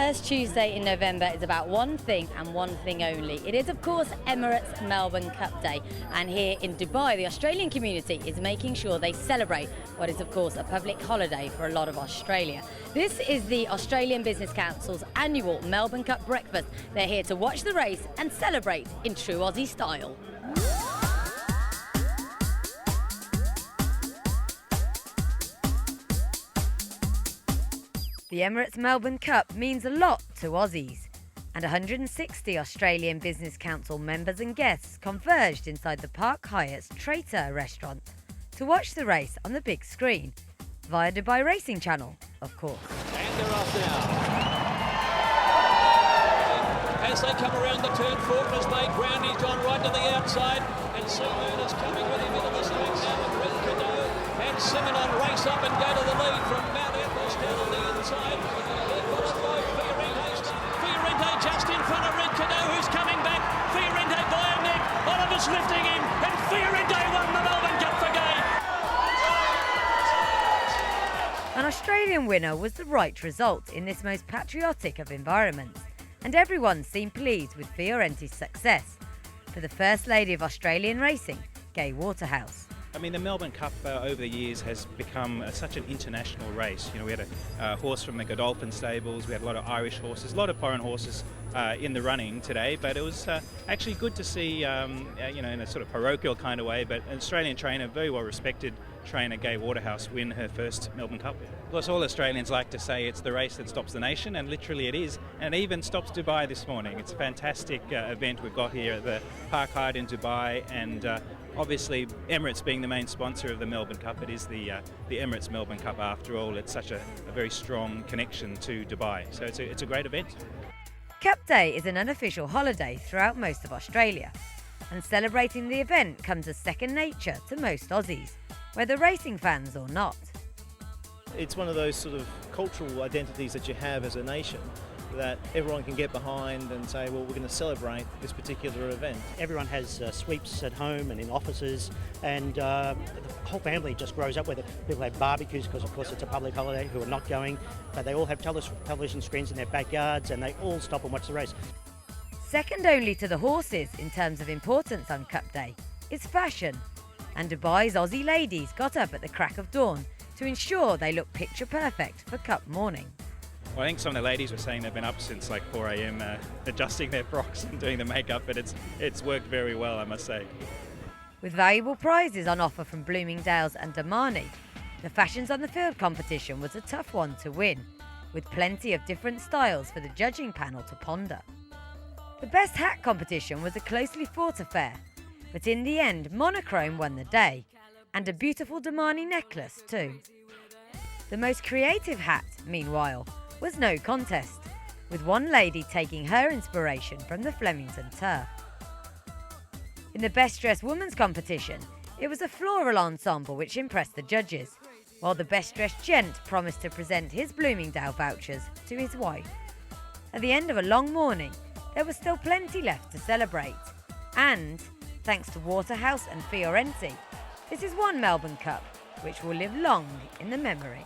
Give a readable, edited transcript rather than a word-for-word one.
first Tuesday in November is about one thing and one thing only. It is, of course, Emirates Melbourne Cup Day. And here in Dubai, the Australian community is making sure they celebrate what is, of course, a public holiday for a lot of Australia. This is the Australian Business Council's annual Melbourne Cup Breakfast. They're here to watch the race and celebrate in true Aussie style. The Emirates Melbourne Cup means a lot to Aussies, and 160 Australian Business Council members and guests converged inside the Park Hyatt's Traitor restaurant to watch the race on the big screen, via Dubai Racing Channel, of course. And they're off now. As they come around the turn, Faulkner's made ground, he's gone right to the outside, and Seamoon is coming with him into the stretch now with Red Canoe, and Simonon race up and go to the lead from Mount Everest down on the inside. They're followed by Fiorente just in front of Red Canoe, who's coming back. Fiorente by a neck, Oliver's lifting him, and Fiorente won the Melbourne Cup for Gay. An Australian winner was the right result in this most patriotic of environments, and everyone seemed pleased with Fiorente's success for the First Lady of Australian racing, Gay Waterhouse. I mean, the Melbourne Cup over the years has become such an international race. You know, we had a horse from the Godolphin stables, we had a lot of Irish horses, a lot of foreign horses in the running today, but it was actually good to see, you know, in a sort of parochial kind of way, but an Australian trainer, very well respected trainer, Gay Waterhouse, win her first Melbourne Cup. Of course, all Australians like to say it's the race that stops the nation, and literally it is, and it even stops Dubai this morning. It's a fantastic event we've got here at the Park Hyatt in Dubai, and obviously Emirates being the main sponsor of the Melbourne Cup, it is the Emirates Melbourne Cup after all. It's such a very strong connection to Dubai, so it's a great event. Cup Day is an unofficial holiday throughout most of Australia, and celebrating the event comes as second nature to most Aussies, whether racing fans or not. It's one of those sort of cultural identities that you have as a nation that everyone can get behind and say, well, we're going to celebrate this particular event. Everyone has sweeps at home and in offices, and the whole family just grows up with it. People have barbecues because, of course, it's a public holiday, who are not going, but they all have television screens in their backyards, and they all stop and watch the race. Second only to the horses in terms of importance on Cup Day is fashion, and Dubai's Aussie ladies got up at the crack of dawn to ensure they look picture perfect for Cup morning. Well, I think some of the ladies were saying they've been up since like 4 a.m. Adjusting their frocks and doing the makeup, but it's worked very well, I must say. With valuable prizes on offer from Bloomingdale's and Damani, the Fashions on the Field competition was a tough one to win, with plenty of different styles for the judging panel to ponder. The best hat competition was a closely fought affair, but in the end monochrome won the day, and a beautiful Damani necklace too. The most creative hat, meanwhile, was no contest, with one lady taking her inspiration from the Flemington turf. In the Best Dressed Women's competition, it was a floral ensemble which impressed the judges, while the Best Dressed Gent promised to present his Bloomingdale vouchers to his wife. At the end of a long morning, there was still plenty left to celebrate, and, thanks to Waterhouse and Fiorente, this is one Melbourne Cup which will live long in the memory.